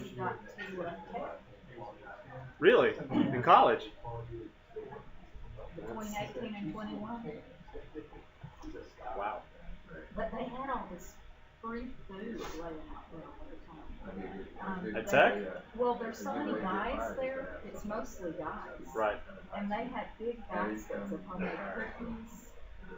he got to take Really? In college? between 18 and 21. Wow. But they had all this free food laying out there all the time. At Tech? Well, there's so many guys there. It's mostly guys. Right. And they had big baskets of homemade cookies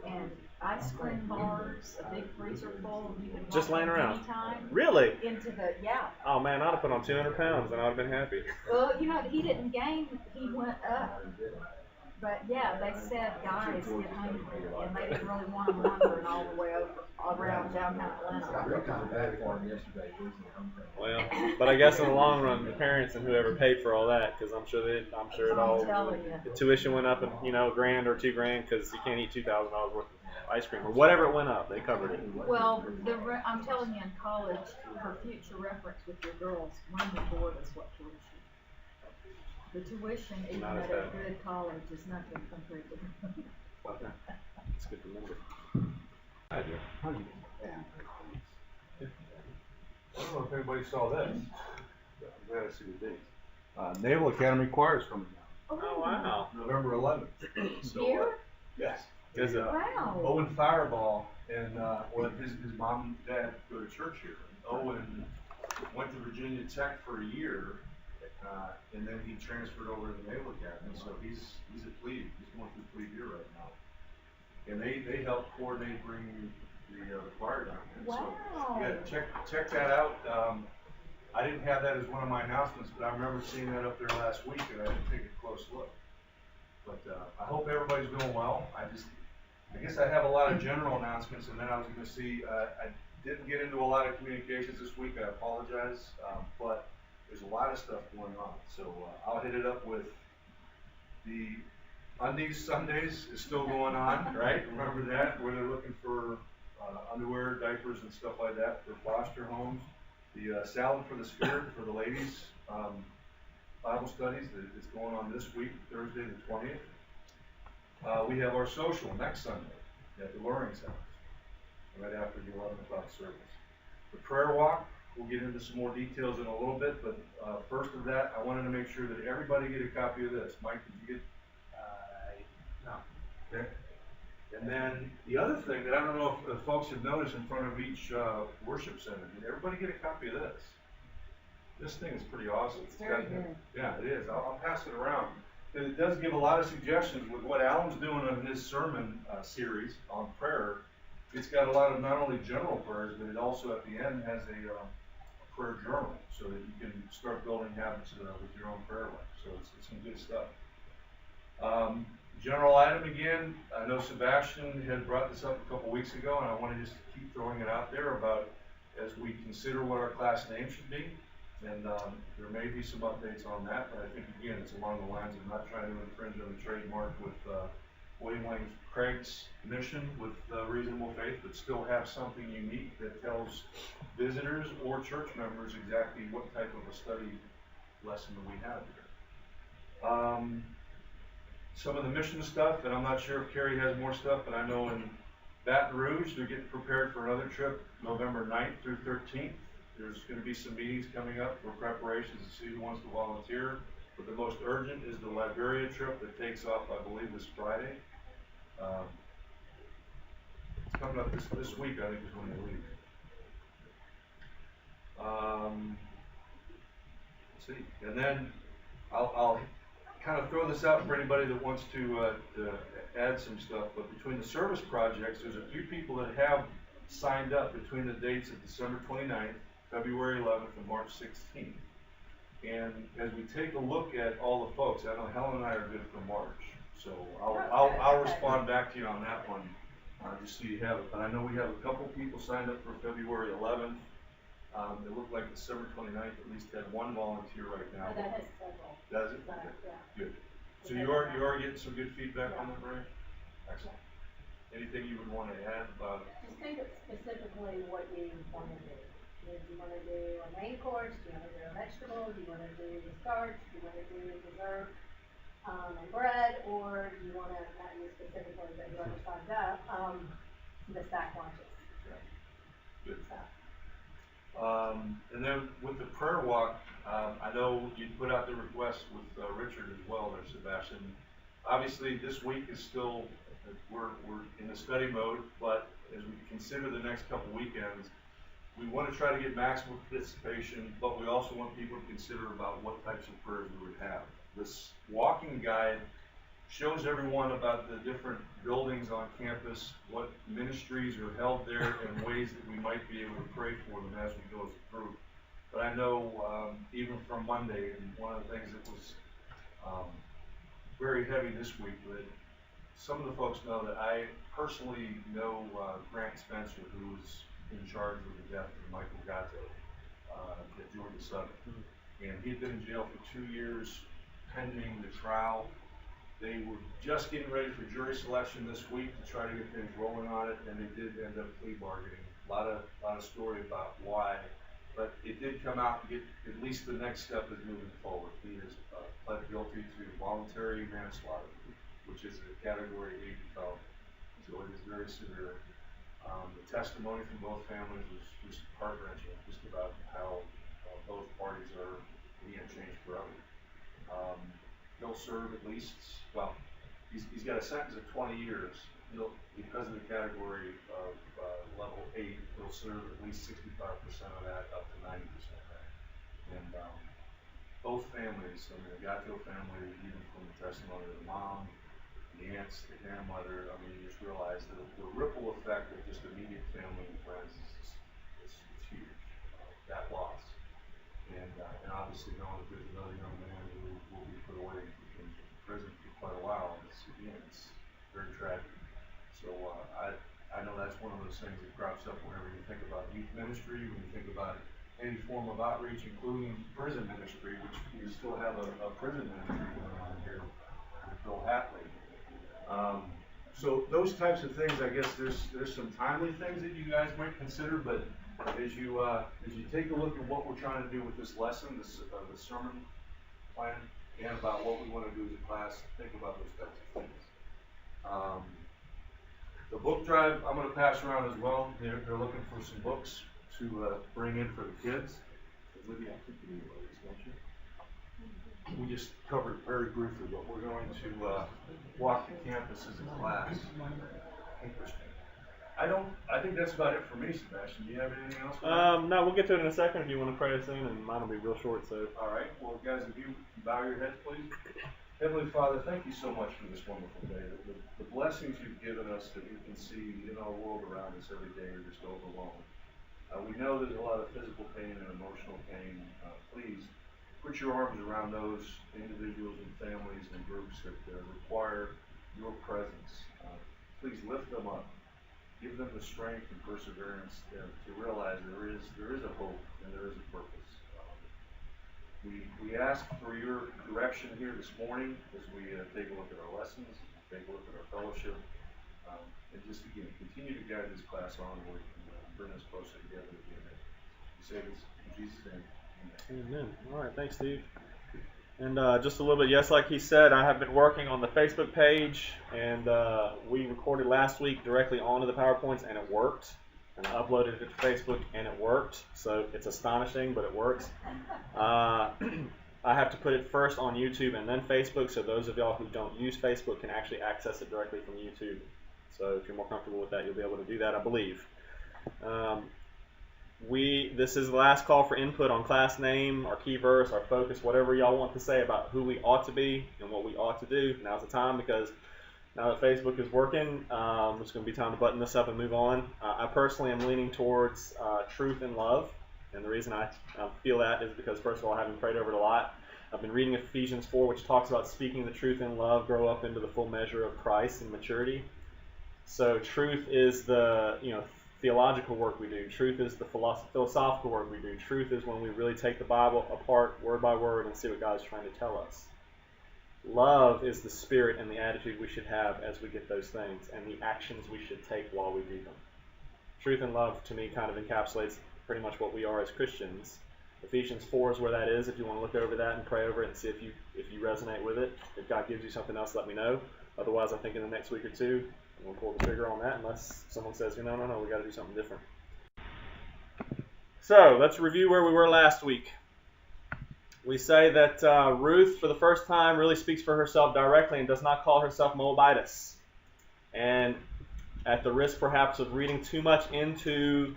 and ice cream bars, a big freezer full. You could Just laying around. anytime. Really? Into the, yeah. Oh man, I'd have put on 200 pounds and I'd have been happy. Well, you know, he didn't gain, he went up. But yeah, they said guys get hungry, and they didn't really want them wandering all the way over around downtown Atlanta. Well, but I guess in the long run, the parents and whoever paid for all that, because I'm sure it all. I'm telling you. The tuition went up, $1 grand or $2 grand, because you can't eat $2,000 worth of ice cream or whatever it went up. They covered it. Well, I'm telling you, in college, for future reference with your girls, room and board is what tuition. The tuition, even Not as at a bad. good college, is nothing compared to. It's good to remember. I do. I don't know if anybody saw this. I'm glad I see the dates. Naval Academy Choir is coming down. Oh wow. November 11th. So, Here? yes. Is it? Wow. Owen Fireball and his mom and dad go to church here. Owen went to Virginia Tech for a year, and then he transferred over to the Naval Academy. So he's at plebe. He's going through plebe year right now. And they help coordinate bringing the choir down here. Wow. So yeah, check that out. I didn't have that as one of my announcements, but I remember seeing that up there last week, and I didn't take a close look. But I hope everybody's doing well. I guess I have a lot of general announcements, and then I was going to see. I didn't get into a lot of communications this week. I apologize, but there's a lot of stuff going on. So I'll hit it up with the Undies Sundays is still going on, right? Remember that, where they're looking for underwear, diapers, and stuff like that for foster homes. The Salad for the Spirit for the ladies Bible studies that is going on this week, Thursday the 20th. We have our social next Sunday at the Loring's house, right after the 11 o'clock service. The prayer walk, we'll get into some more details in a little bit, but first of that, I wanted to make sure that everybody get a copy of this. Mike, did you get? No. Okay. And then the other thing that I don't know if folks have noticed in front of each worship center, did everybody get a copy of this? This thing is pretty awesome. It's very good. Yeah, it is. I'll pass it around. It does give a lot of suggestions with what Alan's doing in his sermon series on prayer. It's got a lot of not only general prayers, but it also at the end has a prayer journal so that you can start building habits with your own prayer life. So it's some good stuff. General item again, I know Sebastian had brought this up a couple weeks ago, and I want to just keep throwing it out there about as we consider what our class name should be. And there may be some updates on that, but I think, again, it's along the lines of not trying to infringe on the trademark with William Lane Craig's mission with reasonable faith, but still have something unique that tells visitors or church members exactly what type of a study lesson that we have here. Some of the mission stuff, and I'm not sure if Carrie has more stuff, but I know in Baton Rouge, they're getting prepared for another trip, November 9th through 13th. There's going to be some meetings coming up for preparations to see who wants to volunteer. But the most urgent is the Liberia trip that takes off, I believe, this Friday. It's coming up this week, I think, is when they leave. Let's see. And then I'll kind of throw this out for anybody that wants to add some stuff. But between the service projects, there's a few people that have signed up between the dates of December 29th, February 11th, and March 16th. And as we take a look at all the folks, I know Helen and I are good for March, so I'll respond back to you on that one, just so you have it. But I know we have a couple people signed up for February 11th. It looked like December 29th at least had one volunteer right now. That has several. Does it? Okay. Yeah. Good. So you are getting some good feedback on that, Brian? Excellent. Anything you would want to add about? Just think of specifically what you want to do. Do you want to do a main course? Do you want to do a vegetable? Do you want to do the starch? Do you want to do dessert and bread? Or do you want to, not you specifically, but whoever signed up, the stack lunches? Okay. Good. So, And then with the prayer walk, I know you put out the request with Richard as well there, Sebastian. Obviously, this week is still, we're in the study mode, but as we consider the next couple weekends, we want to try to get maximum participation, but we also want people to consider about what types of prayers we would have. This walking guide shows everyone about the different buildings on campus, what ministries are held there, and ways that we might be able to pray for them as we go as a group. But I know even from Monday, and one of the things that was very heavy this week, that some of the folks know that I personally know Grant Spencer, who was in charge of the death of Michael Gatto at Georgia Southern. And he'd been in jail for 2 years pending the trial. They were just getting ready for jury selection this week to try to get things rolling on it, and they did end up plea bargaining. A lot of story about why, but it did come out to get at least the next step is moving forward. He has pled guilty to voluntary manslaughter, which is a category 8 felony, so it is very severe. The testimony from both families was just heart-wrenching, just about how both parties are being changed forever. He'll serve at least, well, he's got a sentence of 20 years. Because of the category of level 8, he'll serve at least 65% of that, up to 90% of that. And both families, I mean, the Gatto family, even from the testimony of the mom, the aunts, the grandmother, I mean, you just realize the ripple effect of just immediate family and friends is huge, that loss. And obviously knowing that there's another young man who will be put away in prison for quite a while, it's very tragic. So I know that's one of those things that crops up whenever you think about youth ministry, when you think about any form of outreach, including prison ministry, which we still have a prison ministry going on here with Bill Hatley. So those types of things, I guess there's some timely things that you guys might consider, but as you take a look at what we're trying to do with this lesson, the sermon plan, and about what we want to do as a class, think about those types of things. The book drive I'm going to pass around as well. They're looking for some books to bring in for the kids. Lydia, I think you need one of these, don't you? We just covered it very briefly, but we're going to walk the campus as a class. Interesting. I think that's about it for me, Sebastian. Do you have anything else? No, we'll get to it in a second if you want to pray us in, and mine will be real short. So. All right. Well, guys, if you bow your heads, please. Heavenly Father, thank you so much for this wonderful day. The blessings you've given us that we can see in our world around us every day are just overwhelming. We know there's a lot of physical pain and emotional pain. Please put your arms around those individuals and families and groups that require your presence. Please lift them up. Give them the strength and perseverance to realize there is a hope and there is a purpose. We ask for your direction here this morning as we take a look at our lessons, take a look at our fellowship, and just again continue to guide this class onward and bring us closer together at the end. We say this in Jesus' name. Amen. All right, thanks, Steve. And just a little bit, yes, like he said, I have been working on the Facebook page, and we recorded last week directly onto the PowerPoints, and it worked. And I uploaded it to Facebook, and it worked. So it's astonishing, but it works. I have to put it first on YouTube and then Facebook, so those of y'all who don't use Facebook can actually access it directly from YouTube. So if you're more comfortable with that, you'll be able to do that, I believe. This is the last call for input on class name, our key verse, our focus, whatever y'all want to say about who we ought to be and what we ought to do. Now's the time, because now that Facebook is working, it's going to be time to button this up and move on. I personally am leaning towards truth and love, and the reason I feel that is because, first of all, I haven't prayed over it a lot. I've been reading Ephesians 4, which talks about speaking the truth in love, grow up into the full measure of Christ in maturity. So truth is the theological work we do. Truth is the philosophical work we do. Truth is when we really take the Bible apart word by word and see what God's trying to tell us. Love is the spirit and the attitude we should have as we get those things, and the actions we should take while we do them. Truth and love, to me, kind of encapsulates pretty much what we are as Christians. Ephesians 4 is where that is. If you want to look over that and pray over it and see if you resonate with it. If God gives you something else, let me know. Otherwise, I think in the next week or two, we'll pull the trigger on that, unless someone says, no, we got to do something different. So let's review where we were last week. We say that Ruth, for the first time, really speaks for herself directly and does not call herself Moabitess. And at the risk, perhaps, of reading too much into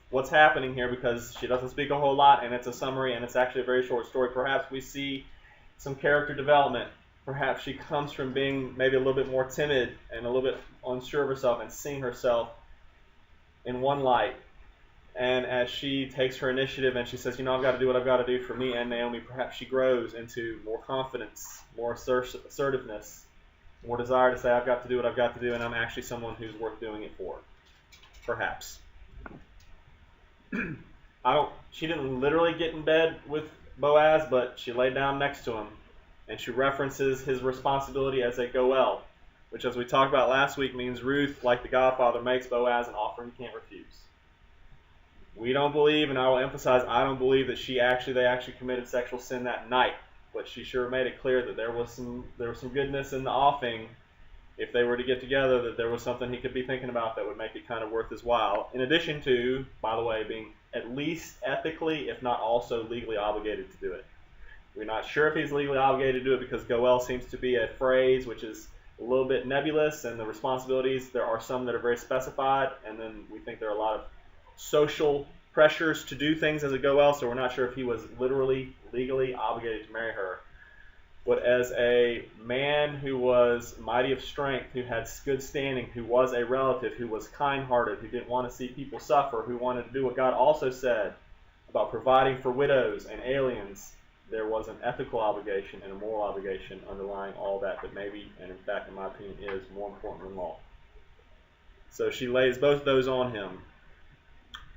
what's happening here, because she doesn't speak a whole lot, and it's a summary, and it's actually a very short story, perhaps we see some character development. Perhaps she comes from being maybe a little bit more timid and a little bit unsure of herself and seeing herself in one light. And as she takes her initiative and she says, I've got to do what I've got to do for me and Naomi, perhaps she grows into more confidence, more assertiveness, more desire to say, I've got to do what I've got to do, and I'm actually someone who's worth doing it for. Perhaps. She didn't literally get in bed with Boaz, but she laid down next to him, and she references his responsibility as a goel, which, as we talked about last week, means Ruth, like the Godfather, makes Boaz an offer he can't refuse. We don't believe, and I will emphasize, I don't believe that they actually committed sexual sin that night, but she sure made it clear that there was some goodness in the offing. If they were to get together, that there was something he could be thinking about that would make it kind of worth his while. In addition to, by the way, being at least ethically, if not also legally obligated to do it. We're not sure if he's legally obligated to do it because goel seems to be a phrase which is a little bit nebulous, and the responsibilities, there are some that are very specified, and then we think there are a lot of social pressures to do things as a goel, so we're not sure if he was literally, legally obligated to marry her. But as a man who was mighty of strength, who had good standing, who was a relative, who was kind-hearted, who didn't want to see people suffer, who wanted to do what God also said about providing for widows and aliens, there was an ethical obligation and a moral obligation underlying all that maybe, and in fact, in my opinion, is more important than law. So she lays both those on him.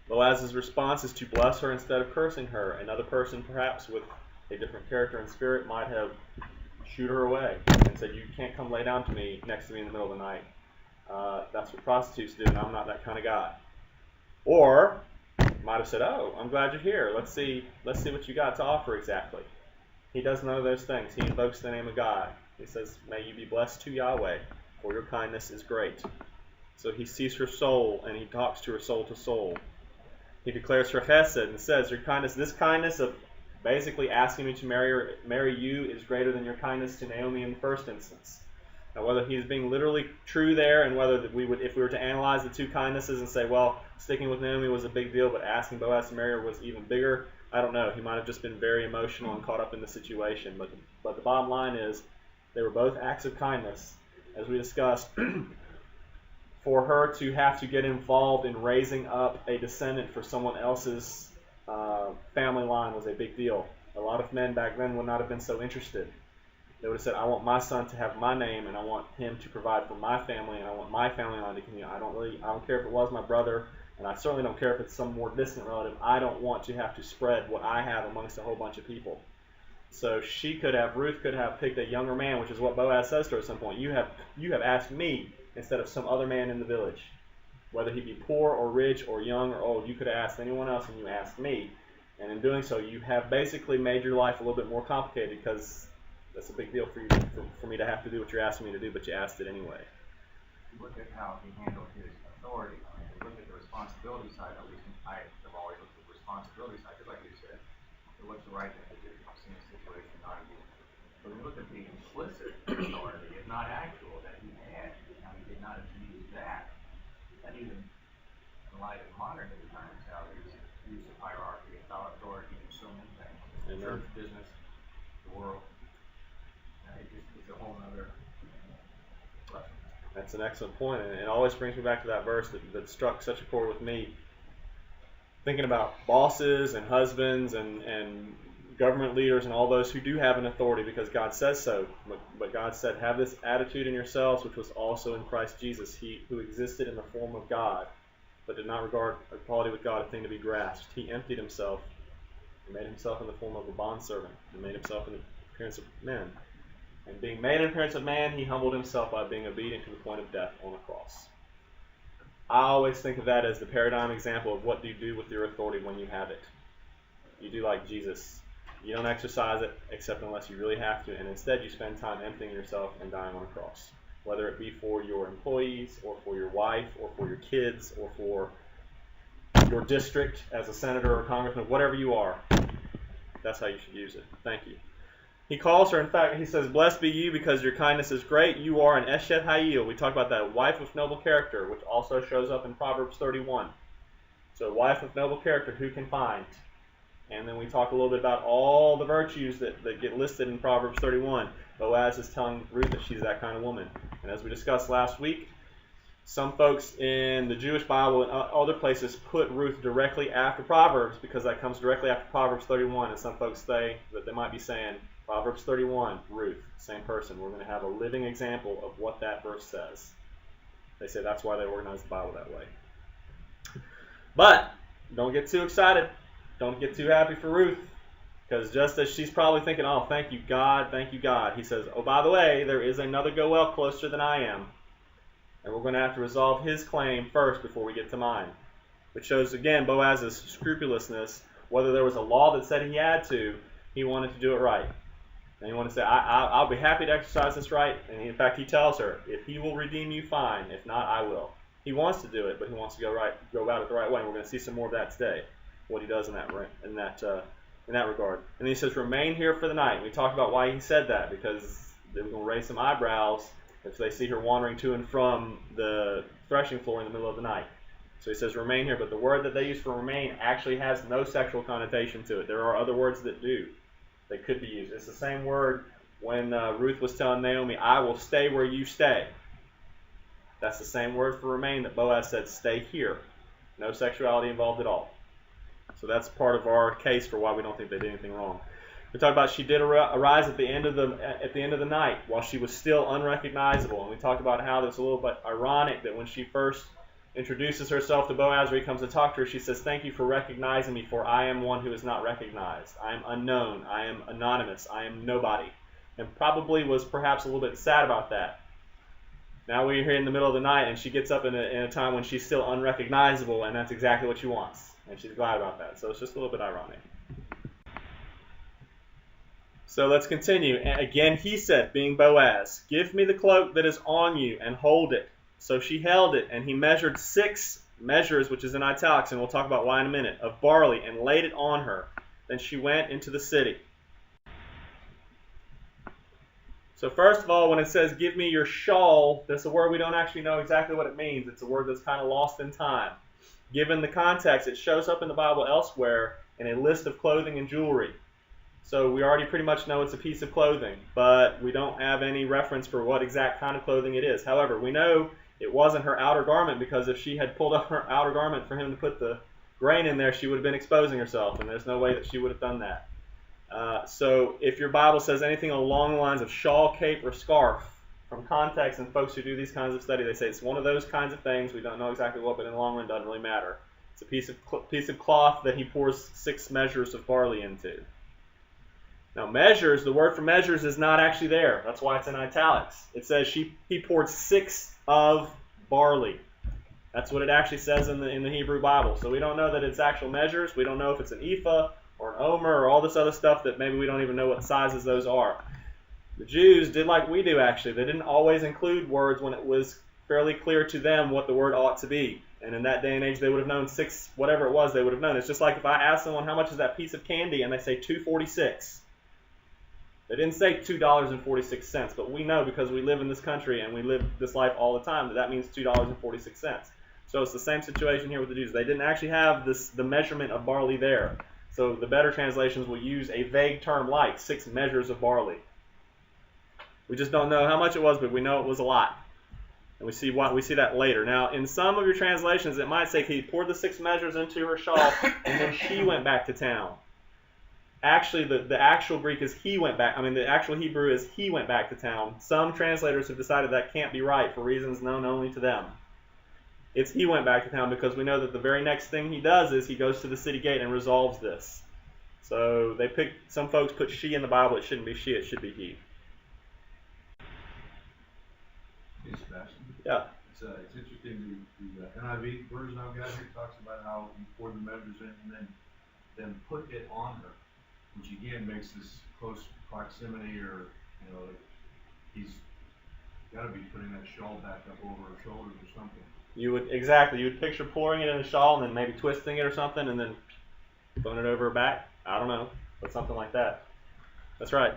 Boaz's response is to bless her instead of cursing her. Another person, perhaps with a different character and spirit, might have shooed her away and said, you can't come lay down next to me in the middle of the night. That's what prostitutes do, and I'm not that kind of guy. Or might have said, oh, I'm glad you're here. Let's see what you got to offer exactly. He does none of those things. He invokes the name of God. He says, may you be blessed to Yahweh, for your kindness is great. So he sees her soul, and he talks to her soul to soul. He declares her chesed and says, your kindness, this kindness of basically asking me to marry you is greater than your kindness to Naomi in the first instance. Now, whether he's being literally true there, and whether if we were to analyze the two kindnesses and say, well, sticking with Naomi was a big deal, but asking Boaz to marry her was even bigger, I don't know. He might have just been very emotional and caught up in the situation. But the bottom line is, they were both acts of kindness, as we discussed. For her to have to get involved in raising up a descendant for someone else's family line was a big deal. A lot of men back then would not have been so interested. They would have said, I want my son to have my name, and I want him to provide for my family, and I want my family line to continue. I don't care if it was my brother, and I certainly don't care if it's some more distant relative. I don't want to have to spread what I have amongst a whole bunch of people. So Ruth could have picked a younger man, which is what Boaz says to her at some point. You have asked me instead of some other man in the village. Whether he be poor or rich or young or old, you could have asked anyone else, and you asked me. And in doing so, you have basically made your life a little bit more complicated, because that's a big deal for me to have to do what you're asking me to do, but you asked it anyway. Look at how he handled his authority. Look at the responsibility side. At least I have always looked at the responsibility side, just like you said. What's the right thing to do in a situation not you? But we look at the implicit authority, if not actual, that he had. How he did not use that. And even in light of modern times, how there's use of hierarchy, authority in so many things. The church, business, the world. It's a whole other lesson. That's an excellent point, and it always brings me back to that verse that struck such a chord with me. Thinking about bosses and husbands and government leaders and all those who do have an authority because God says so. But God said, have this attitude in yourselves, which was also in Christ Jesus. He who existed in the form of God, but did not regard equality with God a thing to be grasped. He emptied himself and made himself in the form of a bondservant and made himself in the appearance of men. And being made in appearance of man, he humbled himself by being obedient to the point of death on the cross. I always think of that as the paradigm example of what do you do with your authority when you have it. You do like Jesus. You don't exercise it except unless you really have to, and instead you spend time emptying yourself and dying on a cross. Whether it be for your employees, or for your wife, or for your kids, or for your district as a senator or congressman, whatever you are. That's how you should use it. Thank you. He calls her, in fact, he says, blessed be you because your kindness is great. You are an Eshet Hayil. We talked about that, wife of noble character, which also shows up in Proverbs 31. So wife of noble character, who can find? And then we talk a little bit about all the virtues that get listed in Proverbs 31. Boaz is telling Ruth that she's that kind of woman. And as we discussed last week, some folks in the Jewish Bible and other places put Ruth directly after Proverbs because that comes directly after Proverbs 31. And some folks say that they might be saying, Proverbs 31, Ruth, same person. We're going to have a living example of what that verse says. They say that's why they organized the Bible that way. But don't get too excited. Don't get too happy for Ruth. Because just as she's probably thinking, oh, thank you, God, he says, oh, by the way, there is another Goel closer than I am. And we're going to have to resolve his claim first before we get to mine. Which shows, again, Boaz's scrupulousness. Whether there was a law that said he had to, he wanted to do it right. And he wanted to say, I'll be happy to exercise this right. And in fact, he tells her, if he will redeem you, fine. If not, I will. He wants to do it, but he wants to go about it the right way. And we're going to see some more of that today, what he does in that regard. And he says, remain here for the night. And we talked about why he said that, because they were going to raise some eyebrows if they see her wandering to and from the threshing floor in the middle of the night. So he says, remain here. But the word that they use for remain actually has no sexual connotation to it. There are other words that do. They could be used. It's the same word when Ruth was telling Naomi, I will stay where you stay. That's the same word for remain that Boaz said, stay here. No sexuality involved at all. So that's part of our case for why we don't think they did anything wrong. We talked about she did arise at the end of the night while she was still unrecognizable. And we talked about how it's a little bit ironic that when she first introduces herself to Boaz, or he comes to talk to her, she says, thank you for recognizing me, for I am one who is not recognized. I am unknown. I am anonymous. I am nobody. And probably was perhaps a little bit sad about that. Now we're here in the middle of the night, and she gets up in a time when she's still unrecognizable, and that's exactly what she wants. And she's glad about that. So it's just a little bit ironic. So let's continue. And again, he said, being Boaz, give me the cloak that is on you, and hold it. So she held it, and he measured 6 measures, which is in italics, and we'll talk about why in a minute, of barley, and laid it on her. Then she went into the city. So first of all, when it says, give me your shawl, that's a word we don't actually know exactly what it means. It's a word that's kind of lost in time. Given the context, it shows up in the Bible elsewhere in a list of clothing and jewelry. So we already pretty much know it's a piece of clothing, but we don't have any reference for what exact kind of clothing it is. However, we know it wasn't her outer garment, because if she had pulled up her outer garment for him to put the grain in there, she would have been exposing herself, and there's no way that she would have done that. So if your Bible says anything along the lines of shawl, cape, or scarf, from context and folks who do these kinds of study, they say it's one of those kinds of things. We don't know exactly what, but in the long run, it doesn't really matter. It's a piece of cloth that he pours 6 measures of barley into. Now, measures, the word for measures is not actually there. That's why it's in italics. It says he poured 6 of barley. That's what it actually says in the Hebrew Bible. So we don't know that it's actual measures. We don't know if it's an ephah or an omer or all this other stuff that maybe we don't even know what sizes those are. The Jews did like we do, actually. They didn't always include words when it was fairly clear to them what the word ought to be. And in that day and age, they would have known 6, whatever it was, they would have known. It's just like if I ask someone, how much is that piece of candy? And they say $2.46. They didn't say $2.46, but we know because we live in this country and we live this life all the time that means $2.46. So it's the same situation here with the Jews. They didn't actually have the measurement of barley there. So the better translations will use a vague term like 6 measures of barley. We just don't know how much it was, but we know it was a lot. And we see that later. Now, in some of your translations, it might say he poured the 6 measures into her shawl, and then she went back to town. Actually, the actual Greek is he went back. I mean, the actual Hebrew is he went back to town. Some translators have decided that can't be right for reasons known only to them. It's he went back to town because we know that the very next thing he does is he goes to the city gate and resolves this. So some folks put she in the Bible. It shouldn't be she. It should be he. Hey, Sebastian. Yeah. It's interesting. The NIV version I've got here talks about how he poured the measures in and then put it on her, which again makes this close proximity, or he's got to be putting that shawl back up over her shoulders or something. You would picture pouring it in a shawl and then maybe twisting it or something and then throwing it over her back. I don't know, but something like that. That's right.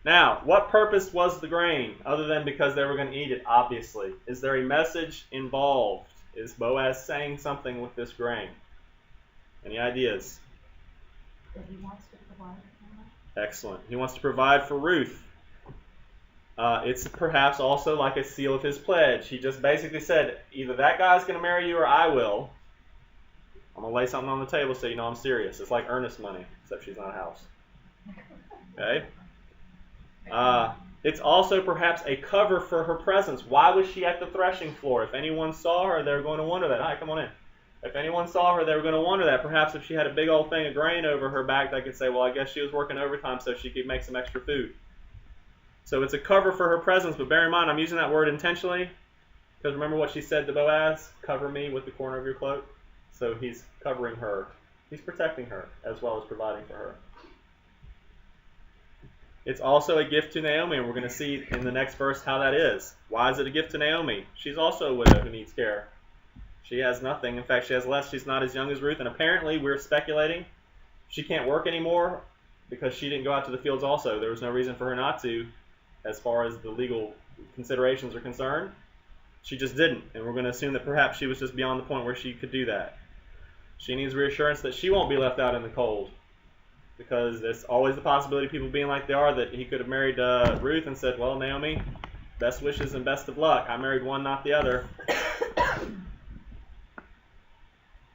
Now, what purpose was the grain other than because they were going to eat it, obviously? Is there a message involved? Is Boaz saying something with this grain? Any ideas? That he wants to provide for her. Excellent. He wants to provide for Ruth. It's perhaps also like a seal of his pledge. He just basically said, either that guy's going to marry you or I will. I'm going to lay something on the table so you know I'm serious. It's like earnest money, except she's not a house. Okay? It's also perhaps a cover for her presence. Why was she at the threshing floor? If anyone saw her, they were going to wonder that. Hi, come on in. If anyone saw her, they were going to wonder that. Perhaps if she had a big old thing of grain over her back, they could say, well, I guess she was working overtime so she could make some extra food. So it's a cover for her presence, but bear in mind, I'm using that word intentionally, because remember what she said to Boaz? Cover me with the corner of your cloak. So he's covering her. He's protecting her, as well as providing for her. It's also a gift to Naomi, and we're going to see in the next verse how that is. Why is it a gift to Naomi? She's also a widow who needs care. She has nothing. In fact, she has less. She's not as young as Ruth, and apparently we're speculating she can't work anymore because she didn't go out to the fields also. There was no reason for her not to, as far as the legal considerations are concerned. She just didn't, and we're going to assume that perhaps she was just beyond the point where she could do that. She needs reassurance that she won't be left out in the cold, because there's always the possibility of people being like they are, that he could have married Ruth and said, well, Naomi, best wishes and best of luck. I married one, not the other.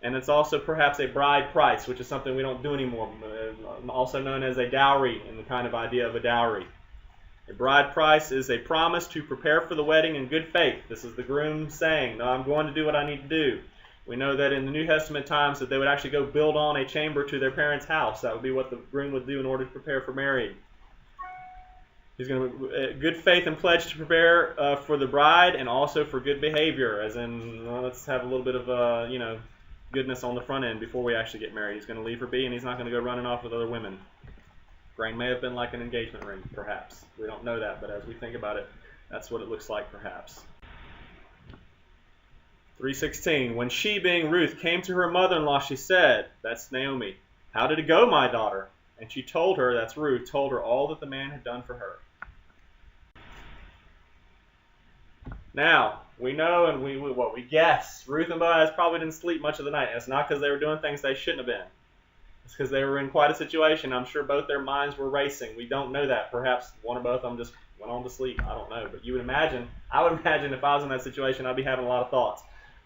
And it's also perhaps a bride price, which is something we don't do anymore, also known as a dowry in the kind of idea of a dowry. A bride price is a promise to prepare for the wedding in good faith. This is the groom saying, no, I'm going to do what I need to do. We know that in the New Testament times that they would actually go build on a chamber to their parents' house. That would be what the groom would do in order to prepare for marriage. He's going to good faith and pledge to prepare for the bride and also for good behavior, as in, well, let's have a little bit of, goodness on the front end before we actually get married. He's going to leave her be, and he's not going to go running off with other women. Grain may have been like an engagement ring, perhaps. We don't know that, but as we think about it, that's what it looks like, perhaps. 3:16, when she, being Ruth, came to her mother-in-law, she said, that's Naomi, how did it go, my daughter? And she told her, that's Ruth, told her all that the man had done for her. Now, we know and we guess, Ruth and Boaz probably didn't sleep much of the night. And it's not because they were doing things they shouldn't have been. It's because they were in quite a situation. I'm sure both their minds were racing. We don't know that. Perhaps one or both of them just went on to sleep. I don't know. But I would imagine if I was in that situation, I'd be having a lot of thoughts.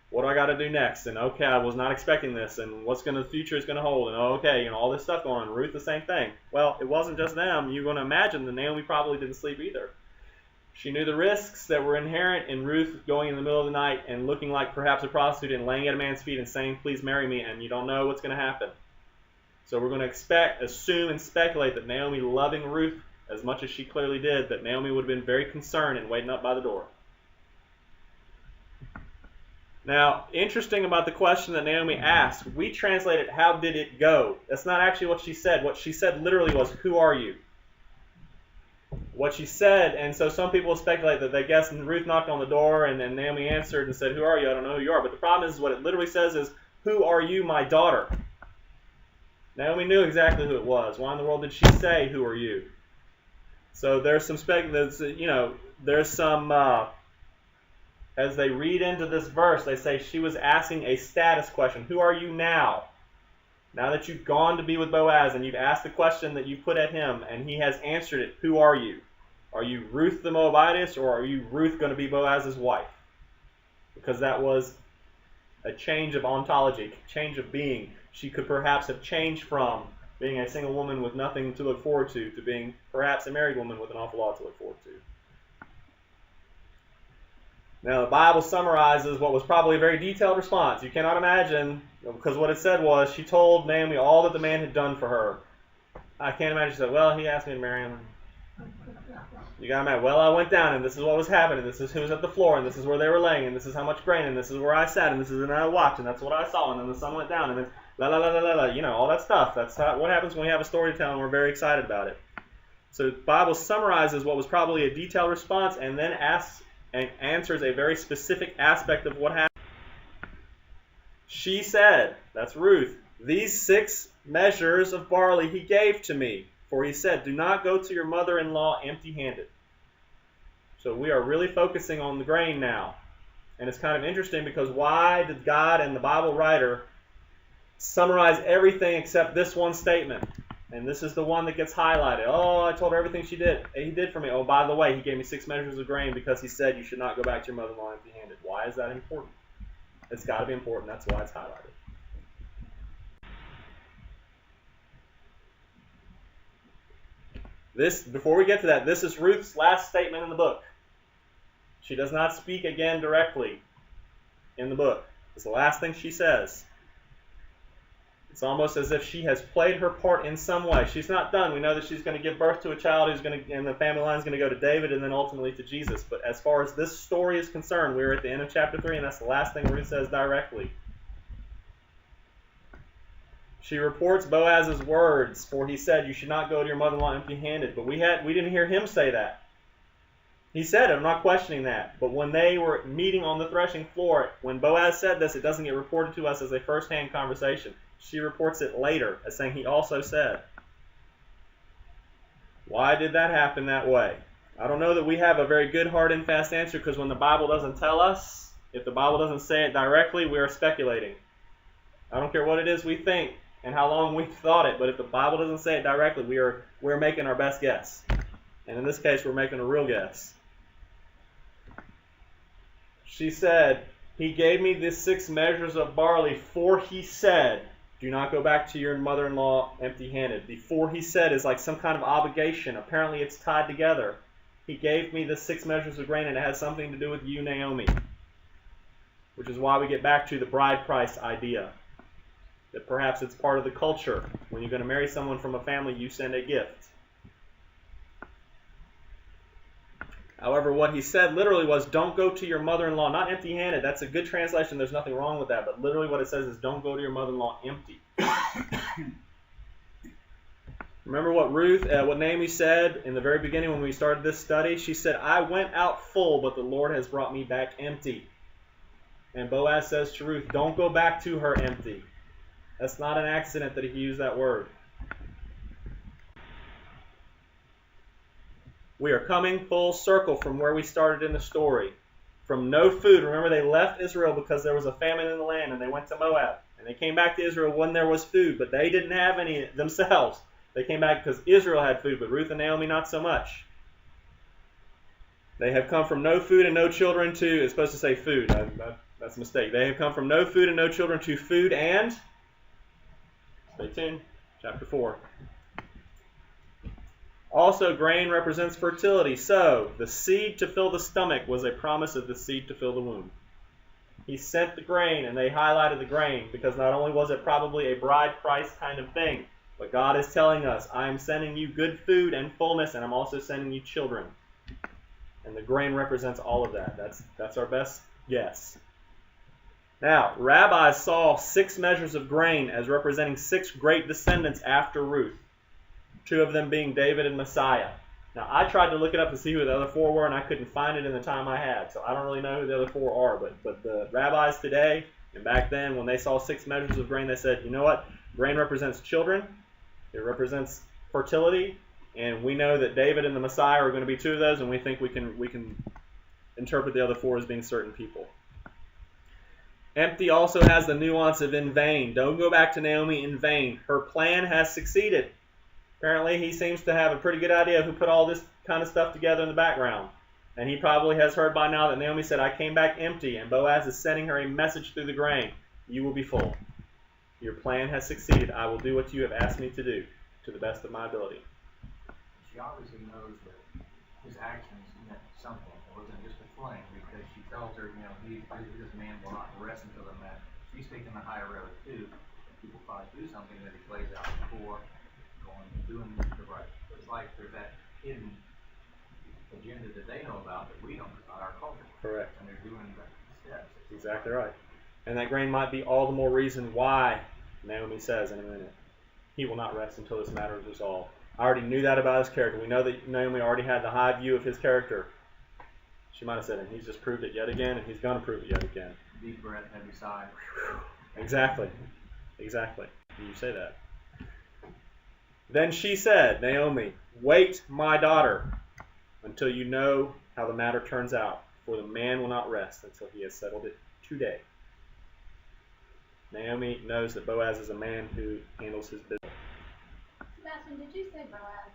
What do I got to do next? And okay, I was not expecting this. And what's the future is going to hold? And okay, all this stuff going on. Ruth, the same thing. Well, it wasn't just them. You're going to imagine that Naomi probably didn't sleep either. She knew the risks that were inherent in Ruth going in the middle of the night and looking like perhaps a prostitute and laying at a man's feet and saying, please marry me, and you don't know what's going to happen. So we're going to assume and speculate that Naomi, loving Ruth as much as she clearly did, that Naomi would have been very concerned and waiting up by the door. Now, interesting about the question that Naomi asked, we translated, how did it go? That's not actually what she said. What she said literally was, who are you? What she said, and so some people speculate that they guessed Ruth knocked on the door and then Naomi answered and said, who are you? I don't know who you are. But the problem is what it literally says is, who are you, my daughter? Naomi knew exactly who it was. Why in the world did she say, who are you? So there's some as they read into this verse, they say she was asking a status question. Who are you now? Now that you've gone to be with Boaz and you've asked the question that you put at him and he has answered it, who are you? Are you Ruth the Moabitess, or are you Ruth going to be Boaz's wife? Because that was a change of ontology, change of being. She could perhaps have changed from being a single woman with nothing to look forward to being perhaps a married woman with an awful lot to look forward to. Now, the Bible summarizes what was probably a very detailed response. You cannot imagine, because what it said was, she told Naomi all that the man had done for her. I can't imagine she said, well, he asked me to marry him. You got mad. Well, I went down, and this is what was happening. This is who was at the floor, and this is where they were laying, and this is how much grain, and this is where I sat, and this is and I watched, and that's what I saw, and then the sun went down, and then la la la la la la, all that stuff. That's what happens when we have a story to tell, and we're very excited about it. So the Bible summarizes what was probably a detailed response, and then asks and answers a very specific aspect of what happened. She said, that's Ruth, these 6 measures of barley he gave to me. For he said, do not go to your mother-in-law empty-handed. So we are really focusing on the grain now. And it's kind of interesting because why did God and the Bible writer summarize everything except this one statement? And this is the one that gets highlighted. Oh, I told her everything he did for me. Oh, by the way, he gave me 6 measures of grain because he said you should not go back to your mother-in-law empty-handed. Why is that important? It's got to be important. That's why it's highlighted. Before we get to that, this is Ruth's last statement in the book. She does not speak again directly in the book. It's the last thing she says. It's almost as if she has played her part in some way. She's not done. We know that she's going to give birth to a child and the family line is going to go to David and then ultimately to Jesus. But as far as this story is concerned, we're at the end of chapter 3, and that's the last thing Ruth says directly. She reports Boaz's words, for he said, you should not go to your mother-in-law empty-handed. But we didn't hear him say that. He said it, I'm not questioning that. But when they were meeting on the threshing floor, when Boaz said this, it doesn't get reported to us as a first-hand conversation. She reports it later as saying he also said. Why did that happen that way? I don't know that we have a very good, hard, and fast answer, because when the Bible doesn't tell us, if the Bible doesn't say it directly, we are speculating. I don't care what it is we think and how long we've thought it, but if the Bible doesn't say it directly, we're making our best guess. And in this case, we're making a real guess. She said, he gave me these 6 measures of barley, for he said, do not go back to your mother-in-law empty-handed. The for he said is like some kind of obligation. Apparently it's tied together. He gave me the 6 measures of grain, and it has something to do with you, Naomi. Which is why we get back to the bride price idea. That perhaps it's part of the culture. When you're going to marry someone from a family, you send a gift. However, what he said literally was, don't go to your mother-in-law, not empty-handed. That's a good translation. There's nothing wrong with that. But literally what it says is, don't go to your mother-in-law empty. Remember what Naomi said in the very beginning when we started this study? She said, I went out full, but the Lord has brought me back empty. And Boaz says to Ruth, don't go back to her empty. That's not an accident that he used that word. We are coming full circle from where we started in the story. From no food. Remember, they left Israel because there was a famine in the land, and they went to Moab. And they came back to Israel when there was food, but they didn't have any themselves. They came back because Israel had food, but Ruth and Naomi not so much. They have come from no food and no children to, it's supposed to say food. That's a mistake. They have come from no food and no children to food and, stay tuned, chapter 4. Also, grain represents fertility. So, the seed to fill the stomach was a promise of the seed to fill the womb. He sent the grain, and they highlighted the grain, because not only was it probably a bride price kind of thing, but God is telling us, I am sending you good food and fullness, and I'm also sending you children. And the grain represents all of that. That's our best guess. Now, rabbis saw 6 measures of grain as representing 6 great descendants after Ruth. 2 of them being David and Messiah. Now, I tried to look it up to see who the other 4 were, and I couldn't find it in the time I had. So I don't really know who the other 4 are. But the rabbis today, and back then, when they saw 6 measures of grain, they said, you know what? Grain represents children. It represents fertility. And we know that David and the Messiah are going to be 2 of those, and we think we can interpret the other 4 as being certain people. Empty also has the nuance of in vain. Don't go back to Naomi in vain. Her plan has succeeded. Apparently, he seems to have a pretty good idea of who put all this kind of stuff together in the background. And he probably has heard by now that Naomi said, I came back empty, and Boaz is sending her a message through the grain. You will be full. Your plan has succeeded. I will do what you have asked me to do, to the best of my ability. She obviously knows that his actions meant something. It wasn't just a fling, because she tells her, this man will not rest until the man. She's taking the higher road too. People probably do something that he plays out before doing the right. It's like there's that hidden agenda that they know about that we don't, about our culture. Correct. And they're doing the steps. Exactly right. And that grain might be all the more reason why Naomi says in a minute, he will not rest until this matter is resolved. I already knew that about his character. We know that Naomi already had the high view of his character. She might have said, and he's just proved it yet again, and he's going to prove it yet again. Deep breath, heavy sigh. Exactly. Exactly. You say that. Then she said, Naomi, wait, my daughter, until you know how the matter turns out, for the man will not rest until he has settled it today. Naomi knows that Boaz is a man who handles his business. Sebastian, did you say Boaz?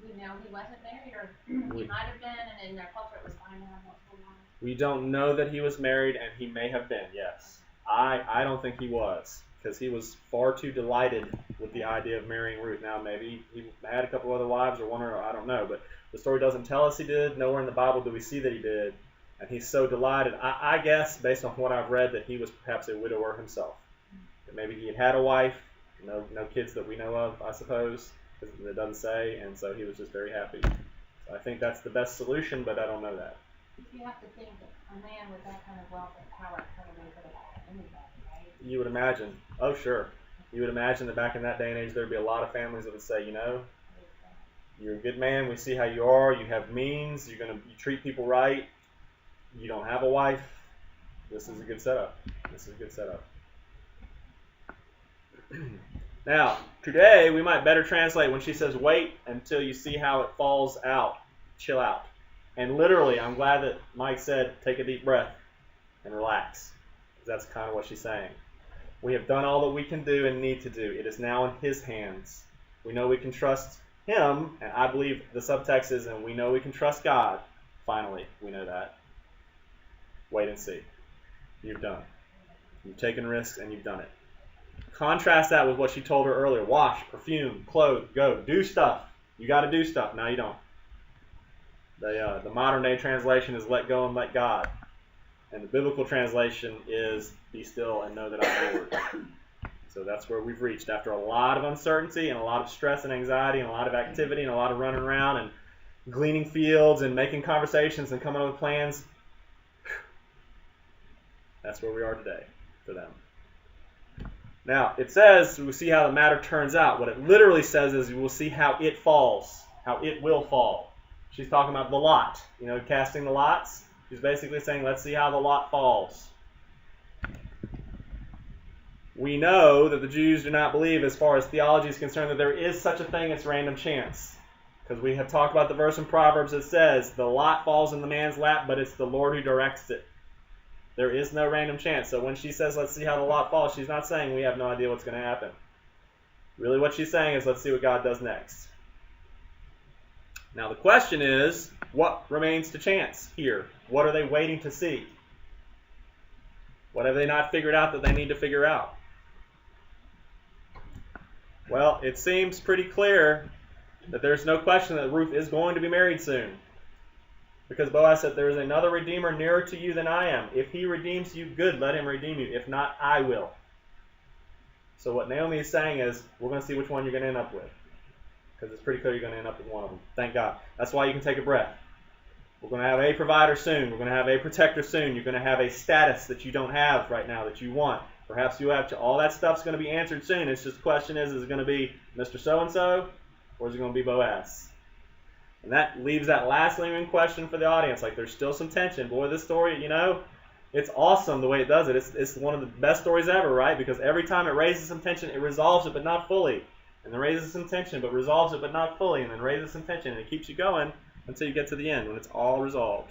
We know he wasn't married, or he might have been, and in their culture it was fine to have multiple wives? We don't know that he was married, and he may have been, yes. I don't think he was, because he was far too delighted with the idea of marrying Ruth. Now, maybe he had a couple other wives or one, or I don't know, but the story doesn't tell us he did. Nowhere in the Bible do we see that he did. And he's so delighted. I guess, based on what I've read, that he was perhaps a widower himself. That maybe he had a wife, no kids that we know of, I suppose, because it doesn't say, and so he was just very happy. So I think that's the best solution, but I don't know that. You have to think that a man with that kind of wealth and power probably could have had anybody, right? You would imagine. Oh, sure. You would imagine that back in that day and age, there would be a lot of families that would say, you know, you're a good man. We see how you are. You have means. You treat people right. You don't have a wife. This is a good setup. Now, today we might better translate when she says, wait until you see how it falls out. Chill out. And literally, I'm glad that Mike said, take a deep breath and relax. Because that's kind of what she's saying. We have done all that we can do and need to do. It is now in his hands. We know we can trust him, and I believe the subtext is, and we know we can trust God. Finally, we know that. Wait and see. You've done. You've taken risks and you've done it. Contrast that with what she told her earlier. Wash, perfume, clothe, go. Do stuff. You got to do stuff. Now you don't. The modern day translation is let go and let God. And the biblical translation is be still and know that I'm Lord. So that's where we've reached after a lot of uncertainty and a lot of stress and anxiety and a lot of activity and a lot of running around and gleaning fields and making conversations and coming up with plans. That's where we are today for them. Now, it says we'll see how the matter turns out. What it literally says is we'll see how it falls, how it will fall. She's talking about the lot, casting the lots. She's basically saying, let's see how the lot falls. We know that the Jews do not believe, as far as theology is concerned, that there is such a thing as random chance. Because we have talked about the verse in Proverbs that says, the lot falls in the man's lap, but it's the Lord who directs it. There is no random chance. So when she says, let's see how the lot falls, she's not saying we have no idea what's going to happen. Really what she's saying is, let's see what God does next. Now the question is, what remains to chance here? What are they waiting to see? What have they not figured out that they need to figure out? Well, it seems pretty clear that there's no question that Ruth is going to be married soon. Because Boaz said, there is another Redeemer nearer to you than I am. If he redeems you, good, let him redeem you. If not, I will. So what Naomi is saying is, we're going to see which one you're going to end up with. Because it's pretty clear you're going to end up with one of them. Thank God. That's why you can take a breath. We're going to have a provider soon. We're going to have a protector soon. You're going to have a status that you don't have right now that you want. Perhaps you have to. All that stuff's going to be answered soon. It's just the question is it going to be Mr. So-and-so or is it going to be Boaz? And that leaves that last lingering question for the audience. Like, there's still some tension. Boy, this story, it's awesome the way it does it. It's one of the best stories ever, right? Because every time it raises some tension, it resolves it, but not fully. And then raises some tension, but resolves it, but not fully. And then raises some tension, and it keeps you going until you get to the end, when it's all resolved.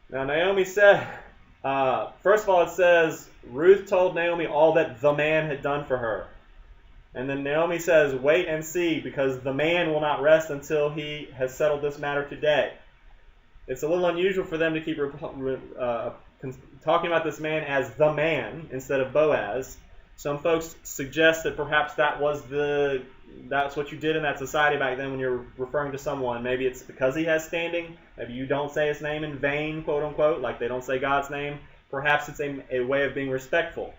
Now, Naomi said, first of all, it says, Ruth told Naomi all that the man had done for her. And then Naomi says, wait and see, because the man will not rest until he has settled this matter today. It's a little unusual for them to keep talking about this man as the man instead of Boaz. Some folks suggest that perhaps that's what you did in that society back then when you're referring to someone. Maybe it's because he has standing. Maybe you don't say his name in vain, quote unquote, like they don't say God's name. Perhaps it's a way of being respectful.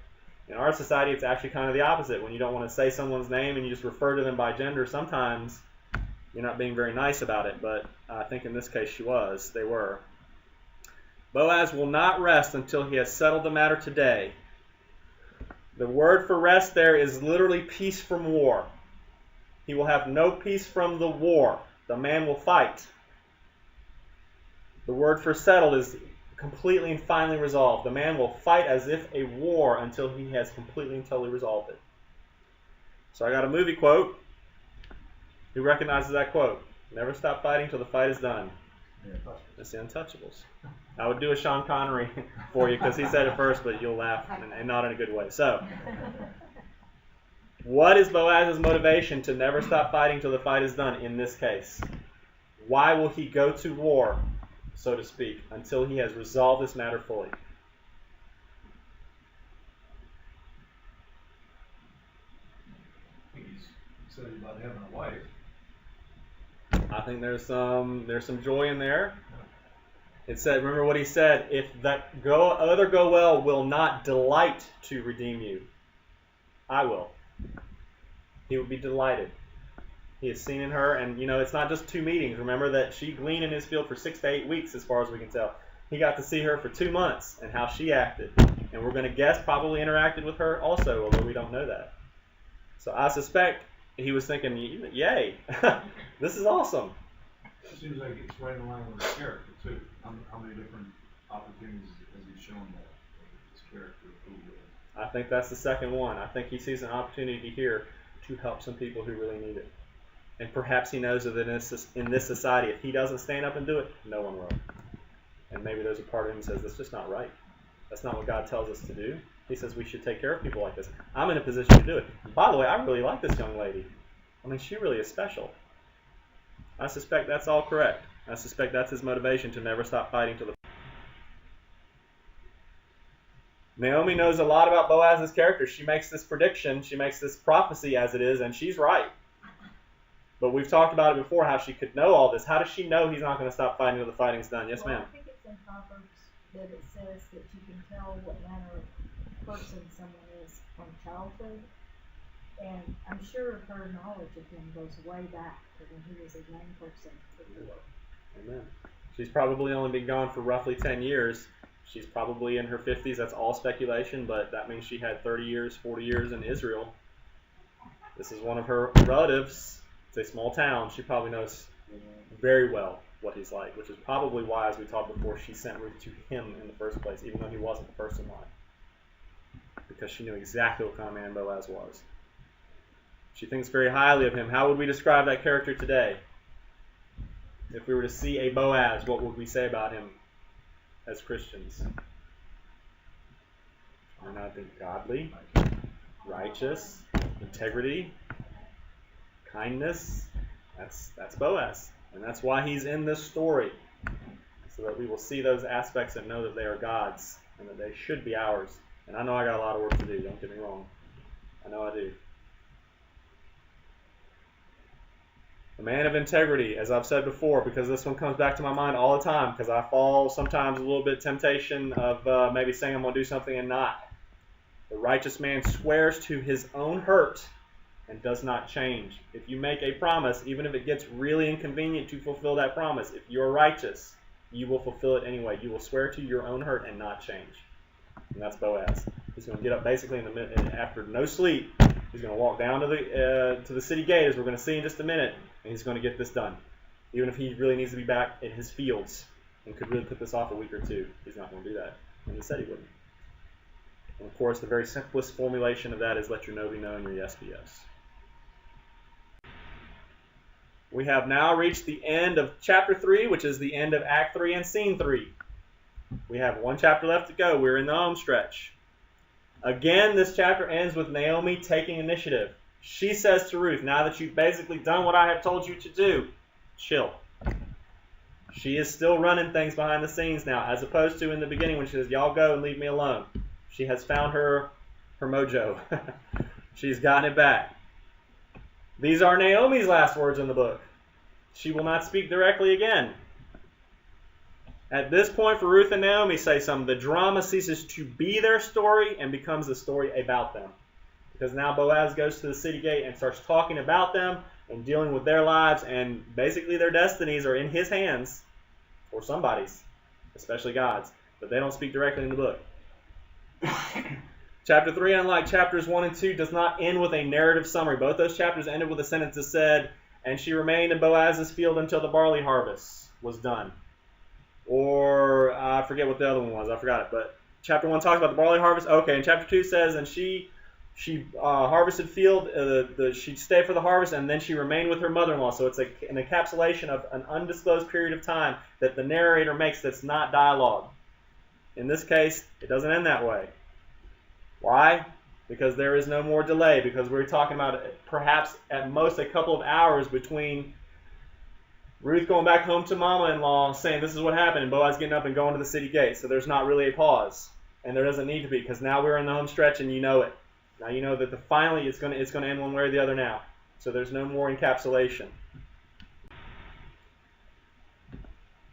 In our society, it's actually kind of the opposite. When you don't want to say someone's name and you just refer to them by gender, sometimes you're not being very nice about it. But I think in this case they were. Boaz will not rest until he has settled the matter today. The word for rest there is literally peace from war. He will have no peace from the war. The man will fight. The word for settled is completely and finally resolved. The man will fight as if a war until he has completely and totally resolved it. So I got a movie quote. Who recognizes that quote? Never stop fighting till the fight is done. It's the Untouchables. I would do a Sean Connery for you because he said it first, but you'll laugh, and not in a good way. So, what is Boaz's motivation to never stop fighting till the fight is done in this case? Why will he go to war, so to speak, until he has resolved this matter fully? I think he's excited about having a wife. I think there's some joy in there. It said, remember what he said, if that other go well will not delight to redeem you, I will. He would be delighted. He has seen in her, and it's not just 2 meetings. Remember that she gleaned in his field for 6 to 8 weeks, as far as we can tell. He got to see her for 2 months and how she acted. And we're going to guess probably interacted with her also, although we don't know that. So I suspect he was thinking, yay, this is awesome. It seems like it's right in line with his character, too. How many different opportunities has he shown that his character who I think that's the second one. I think he sees an opportunity here to help some people who really need it. And perhaps he knows that in this society, if he doesn't stand up and do it, no one will. And maybe there's a part of him that says, that's just not right. That's not what God tells us to do. He says we should take care of people like this. I'm in a position to do it. And by the way, I really like this young lady. I mean, she really is special. I suspect that's all correct. I suspect that's his motivation to never stop fighting till the... Naomi knows a lot about Boaz's character. She makes this prediction. She makes this prophecy as it is, and she's right. But we've talked about it before, how she could know all this. How does she know he's not going to stop fighting till the fighting's done? Yes, ma'am? I think it's in Proverbs that it says that you can tell what manner of person someone is from childhood. And I'm sure her knowledge of him goes way back to when he was a young person before. Amen. She's probably only been gone for roughly 10 years. She's probably in her 50s. That's all speculation, but that means she had 30 years, 40 years in Israel. This is one of her relatives. It's a small town. She probably knows very well what he's like, which is probably why, as we talked before, she sent Ruth to him in the first place, even though he wasn't the first in line. Because she knew exactly what kind of man Boaz was. She thinks very highly of him. How would we describe that character today? If we were to see a Boaz, what would we say about him as Christians? And I think godly, righteous, integrity, kindness. That's Boaz. And that's why he's in this story. So that we will see those aspects and know that they are God's and that they should be ours. And I know I got a lot of work to do, don't get me wrong. I know I do. A man of integrity, as I've said before, because this one comes back to my mind all the time, because I fall sometimes a little bit temptation of maybe saying I'm going to do something and not. The righteous man swears to his own hurt and does not change. If you make a promise, even if it gets really inconvenient to fulfill that promise, if you're righteous, you will fulfill it anyway. You will swear to your own hurt and not change. And that's Boaz. He's going to get up basically after no sleep. He's going to walk down to the city gate, as we're going to see in just a minute, and he's going to get this done. Even if he really needs to be back in his fields and could really put this off a week or two, he's not going to do that. And he said he wouldn't. And of course, the very simplest formulation of that is let your no be no and your yes be yes. We have now reached the end of chapter 3, which is the end of Act 3 and Scene 3. We have one chapter left to go. We're in the home stretch. Again, this chapter ends with Naomi taking initiative. She says to Ruth, now that you've basically done what I have told you to do, chill. She is still running things behind the scenes now, as opposed to in the beginning when she says, y'all go and leave me alone. She has found her mojo. She's gotten it back. These are Naomi's last words in the book. She will not speak directly again. At this point, for Ruth and Naomi, say something. The drama ceases to be their story and becomes a story about them. Because now Boaz goes to the city gate and starts talking about them and dealing with their lives, and basically their destinies are in his hands, or somebody's, especially God's. But they don't speak directly in the book. Chapter 3, unlike chapters 1 and 2, does not end with a narrative summary. Both those chapters ended with a sentence that said, and she remained in Boaz's field until the barley harvest was done. or I forget what the other one was. I forgot it. But chapter 1 talks about the barley harvest. Okay, and chapter 2 says, and she harvested field. She'd stay for the harvest, and then she remained with her mother-in-law. So it's an encapsulation of an undisclosed period of time that the narrator makes that's not dialogue. In this case, it doesn't end that way. Why? Because there is no more delay, because we're talking about perhaps at most a couple of hours between Ruth going back home to mama-in-law saying this is what happened, and Boaz getting up and going to the city gate. So there's not really a pause, and there doesn't need to be, because now we're in the home stretch and you know it. Now you know that finally it's going to end one way or the other now. So there's no more encapsulation.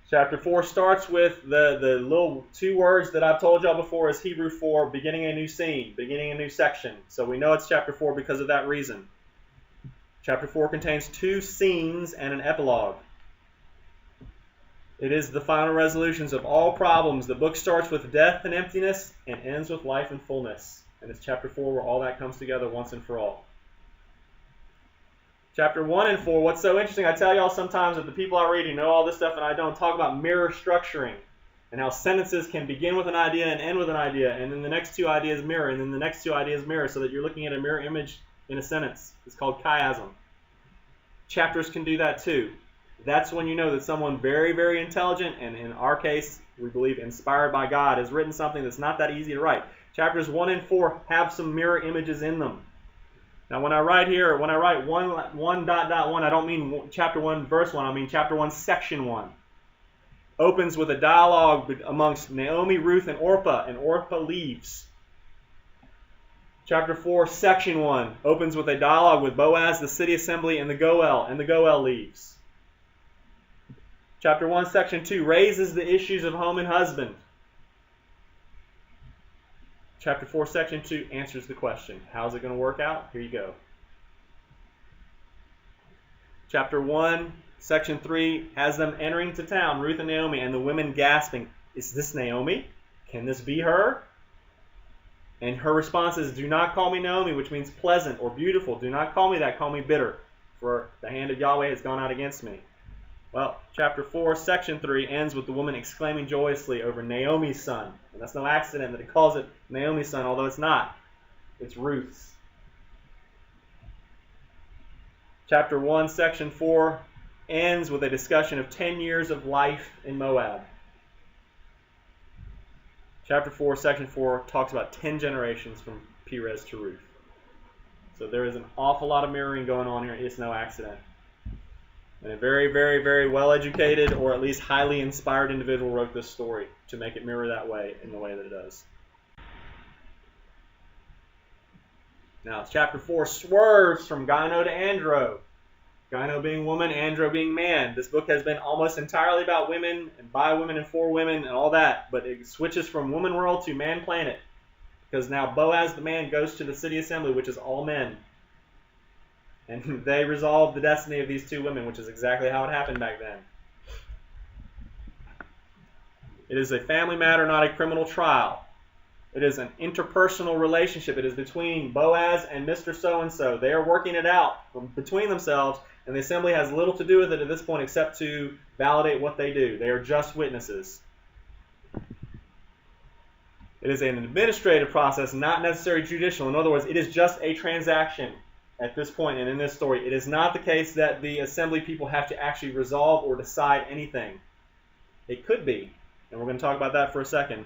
Chapter 4 starts with the little 2 words that I've told y'all before is Hebrew for beginning a new scene, beginning a new section. So we know it's chapter 4 because of that reason. Chapter 4 contains 2 scenes and an epilogue. It is the final resolutions of all problems. The book starts with death and emptiness and ends with life and fullness. And it's chapter 4 where all that comes together once and for all. Chapter 1 and 4, what's so interesting, I tell y'all sometimes that the people I read who know all this stuff and I don't talk about mirror structuring and how sentences can begin with an idea and end with an idea, and then the next 2 ideas mirror, and then the next 2 ideas mirror, so that you're looking at a mirror image in a sentence. It's called chiasm. Chapters can do that too. That's when you know that someone very, very intelligent, and in our case, we believe inspired by God, has written something that's not that easy to write. Chapters 1 and 4 have some mirror images in them. Now, when I write 1:1, I don't mean chapter 1, verse 1. I mean chapter 1, section 1. Opens with a dialogue amongst Naomi, Ruth, and Orpah leaves. Chapter 4, section 1, opens with a dialogue with Boaz, the city assembly, and the Goel leaves. Chapter 1, section 2, raises the issues of home and husband. Chapter 4, section 2 answers the question. How's it going to work out? Here you go. Chapter 1, section 3 has them entering to town, Ruth and Naomi, and the women gasping, is this Naomi? Can this be her? And her response is, do not call me Naomi, which means pleasant or beautiful. Do not call me that, call me bitter, for the hand of Yahweh has gone out against me. Well, chapter 4, section 3 ends with the woman exclaiming joyously over Naomi's son. And that's no accident that it calls it Naomi's son, although it's not. It's Ruth's. Chapter 1, section 4 ends with a discussion of 10 years of life in Moab. Chapter 4, section 4 talks about 10 generations from Perez to Ruth. So there is an awful lot of mirroring going on here. It's no accident. And a very, very, very well-educated, or at least highly inspired individual wrote this story to make it mirror that way in the way that it does. Now, chapter 4 swerves from gyno to andro. Gyno being woman, andro being man. This book has been almost entirely about women, and by women and for women, and all that. But it switches from woman world to man planet. Because now Boaz the man goes to the city assembly, which is all men. And they resolve the destiny of these 2 women, which is exactly how it happened back then. It is a family matter, not a criminal trial. It is an interpersonal relationship. It is between Boaz and Mr. So-and-so. They are working it out between themselves, and the assembly has little to do with it at this point except to validate what they do. They are just witnesses. It is an administrative process, not necessarily judicial. In other words, it is just a transaction. At this point and in this story, it is not the case that the assembly people have to actually resolve or decide anything. It could be, and we're going to talk about that for a second.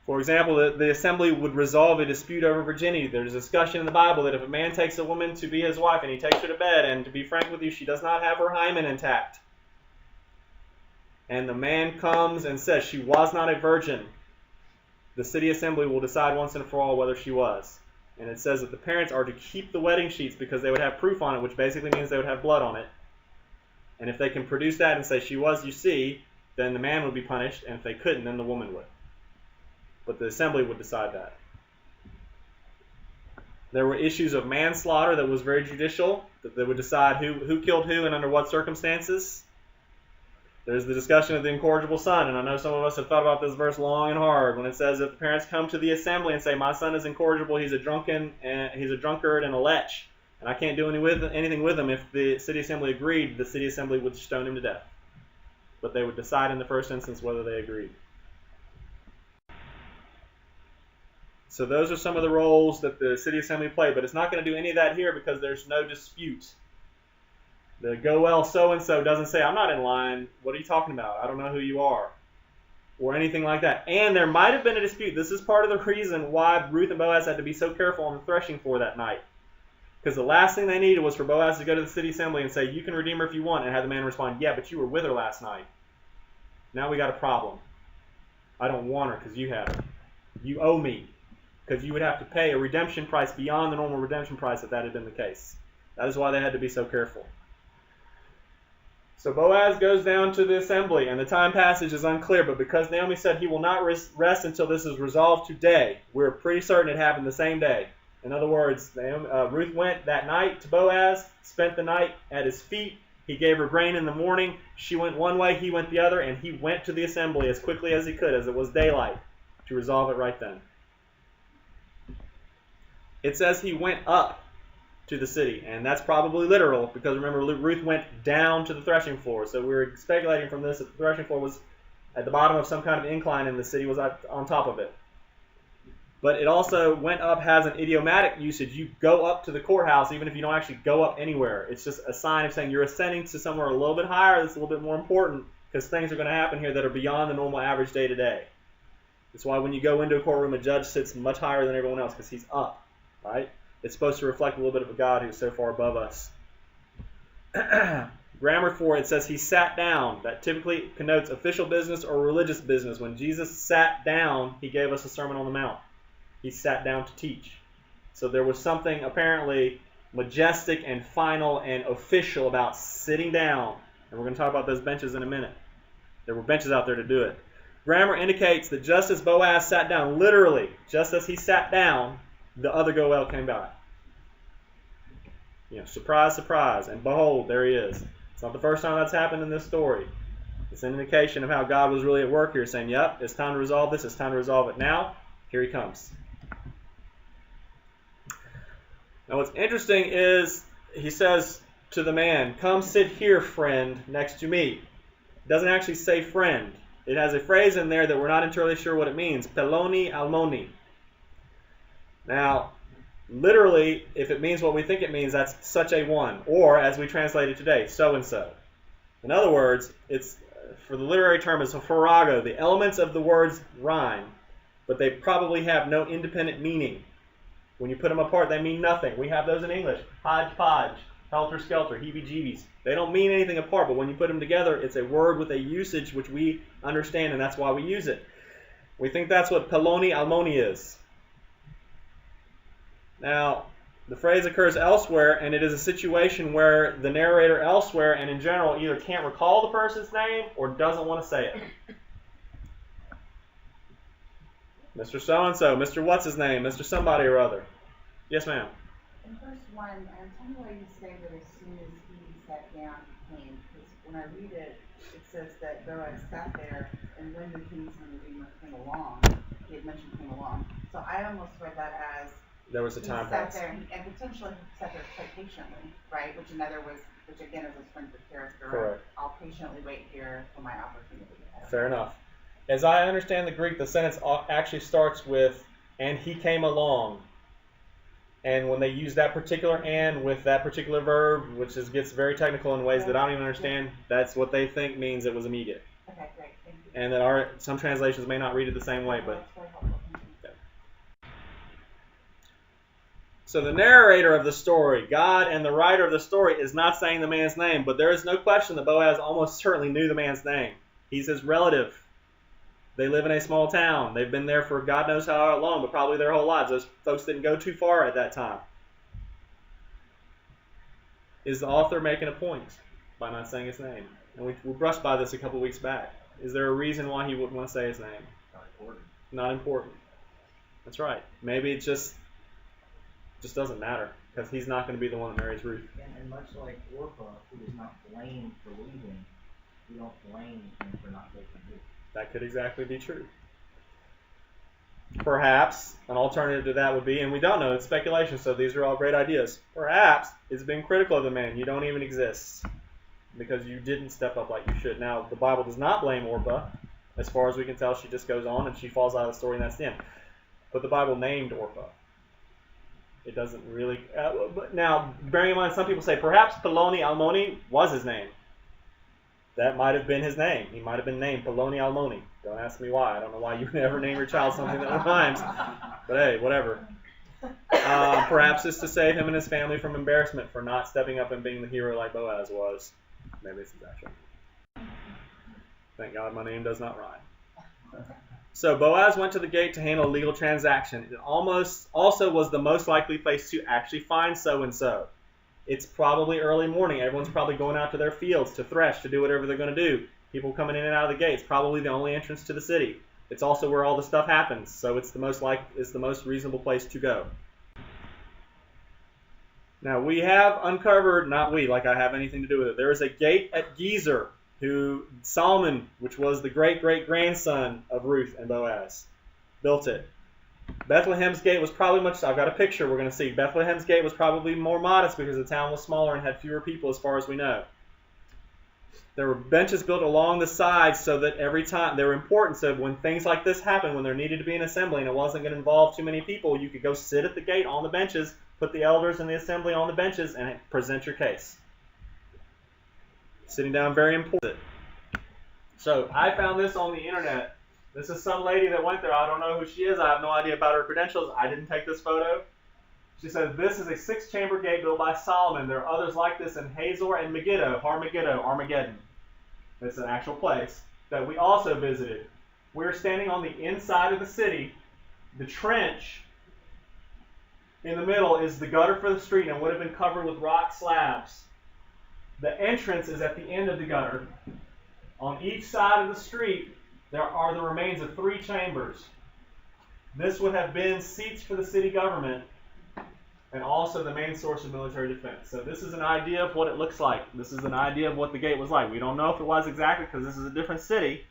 For example, the assembly would resolve a dispute over virginity. There's a discussion in the Bible that if a man takes a woman to be his wife and he takes her to bed, and to be frank with you, she does not have her hymen intact, and the man comes and says she was not a virgin, the city assembly will decide once and for all whether she was. And it says that the parents are to keep the wedding sheets because they would have proof on it, which basically means they would have blood on it. And if they can produce that and say she was, you see, then the man would be punished, and if they couldn't, then the woman would. But the assembly would decide that. There were issues of manslaughter that was very judicial, that they would decide who killed who and under what circumstances. There's the discussion of the incorrigible son, and I know some of us have thought about this verse long and hard when it says if the parents come to the assembly and say, my son is incorrigible, he's a drunkard and a lech, and I can't do anything with him, if the city assembly agreed, the city assembly would stone him to death. but they would decide in the first instance whether they agreed. So those are some of the roles that the city assembly played, but it's not going to do any of that here because there's no dispute. The Goel so-and-so doesn't say, I'm not in line, what are you talking about? I don't know who you are. Or anything like that. And there might have been a dispute. This is part of the reason why Ruth and Boaz had to be so careful on the threshing floor that night. Because the last thing they needed was for Boaz to go to the city assembly and say, you can redeem her if you want, and have the man respond, yeah, but you were with her last night. Now we got a problem. I don't want her because you had her. You owe me. Because you would have to pay a redemption price beyond the normal redemption price if that had been the case. That is why they had to be so careful. So Boaz goes down to the assembly, and the time passage is unclear, but because Naomi said he will not rest until this is resolved today, we're pretty certain it happened the same day. In other words, Ruth went that night to Boaz, spent the night at his feet. He gave her grain in the morning. She went one way, he went the other, and he went to the assembly as quickly as he could, as it was daylight, to resolve it right then. It says he went up to the city, and that's probably literal because remember Ruth went down to the threshing floor, so we're speculating from this that the threshing floor was at the bottom of some kind of incline and the city was on top of it. But it also went up has an idiomatic usage. You go up to the courthouse even if you don't actually go up anywhere. It's just a sign of saying you're ascending to somewhere a little bit higher that's a little bit more important because things are going to happen here that are beyond the normal average day to day. That's why when you go into a courtroom, a judge sits much higher than everyone else because he's up, right? It's supposed to reflect a little bit of a God who's so far above us. Grammar for it says he sat down. That typically connotes official business or religious business. When Jesus sat down, he gave us a Sermon on the Mount. He sat down to teach. So there was something apparently majestic and final and official about sitting down. And we're going to talk about those benches in a minute. There were benches out there to do it. Grammar indicates that just as Boaz sat down, literally, just as he sat down, the other Goel came by. Surprise, surprise. And behold, there he is. It's not the first time that's happened in this story. It's an indication of how God was really at work here, saying, yep, it's time to resolve this. It's time to resolve it now. Here he comes. Now what's interesting is he says to the man, come sit here, friend, next to me. It doesn't actually say friend. It has a phrase in there that we're not entirely sure what it means. Peloni almoni. Now, literally, if it means what we think it means, that's such a one. Or, as we translate it today, so-and-so. In other words, it's for the literary term, it's a farrago. The elements of the words rhyme, but they probably have no independent meaning. When you put them apart, they mean nothing. We have those in English. Hodgepodge, helter-skelter, heebie-jeebies. They don't mean anything apart, but when you put them together, it's a word with a usage which we understand, and that's why we use it. We think that's what peloni almoni is. Now, the phrase occurs elsewhere, and it is a situation where the narrator elsewhere and in general either can't recall the person's name or doesn't want to say it. Mr. So-and-so, Mr. What's-his-name, Mr. somebody or other. Yes, ma'am. In verse 1, tell me why you say that as soon as he sat down, he came. Because when I read it, it says that Boaz sat there, and when the King's Redeemer came along, he had mentioned came along. So I almost read that as there was a time sat pass. there and potentially sat there quite patiently, right? Which again is a strength of character. Correct. I'll patiently wait here for my opportunity. Fair enough. As I understand the Greek, the sentence actually starts with, and he came along. And when they use that particular and with that particular verb, which gets very technical in ways that I don't even understand, that's what they think means it was immediate. Okay, great. Thank you. And that some translations may not read it the same way, but That's very helpful. Thank you. so the narrator of the story, God and the writer of the story, is not saying the man's name, but there is no question that Boaz almost certainly knew the man's name. He's his relative. They live in a small town. They've been there for God knows how long, but probably their whole lives. Those folks didn't go too far at that time. Is the author making a point by not saying his name? And we brushed by this a couple weeks back. Is there a reason why he wouldn't want to say his name? Not important. Not important. That's right. Maybe it just doesn't matter because he's not going to be the one that marries Ruth. And much like Orpah, who is not blamed for leaving, we don't blame him for not taking Ruth. That could exactly be true. Perhaps an alternative to that would be, and we don't know, it's speculation, so these are all great ideas. Perhaps it's been critical of the man. You don't even exist. because you didn't step up like you should. Now, the Bible does not blame Orpah. As far as we can tell, she just goes on and she falls out of the story, and that's the end. But the Bible named Orpah. It doesn't really... now, bearing in mind, some people say perhaps Peloni Almoni was his name. That might have been his name. He might have been named Peloni Almoni. Don't ask me why. I don't know why you would ever name your child something that rhymes. But hey, whatever. Perhaps it's to save him and his family from embarrassment for not stepping up and being the hero like Boaz was. Maybe this is actually. Thank God my name does not rhyme. So Boaz went to the gate to handle a legal transaction. It almost also was the most likely place to actually find so-and-so. It's probably early morning. Everyone's probably going out to their fields to thresh, to do whatever they're going to do. People coming in and out of the gates. Probably the only entrance to the city. It's also where all the stuff happens, so it's the most reasonable place to go. Now we have uncovered, not we, like I have anything to do with it. There is a gate at Gezer, who Solomon, which was the great-great-grandson of Ruth and Boaz, built it. Bethlehem's gate was probably much... I've got a picture we're going to see. Bethlehem's gate was probably more modest because the town was smaller and had fewer people as far as we know. There were benches built along the sides so that every time... They were important, so when things like this happened, when there needed to be an assembly and it wasn't going to involve too many people, you could go sit at the gate on the benches, put the elders in the assembly on the benches, and present your case. Sitting down, very important. So I found this on the internet. This is some lady that went there. I don't know who she is. I have no idea about her credentials. I didn't take this photo. She says, this is a 6-chamber gate built by Solomon. There are others like this in Hazor and Megiddo, Armageddon. It's an actual place that we also visited. We're standing on the inside of the city. The trench in the middle is the gutter for the street and would have been covered with rock slabs. The entrance is at the end of the gutter. On each side of the street, there are the remains of 3 chambers. This would have been seats for the city government and also the main source of military defense. So this is an idea of what it looks like. This is an idea of what the gate was like. We don't know if it was exactly because this is a different city,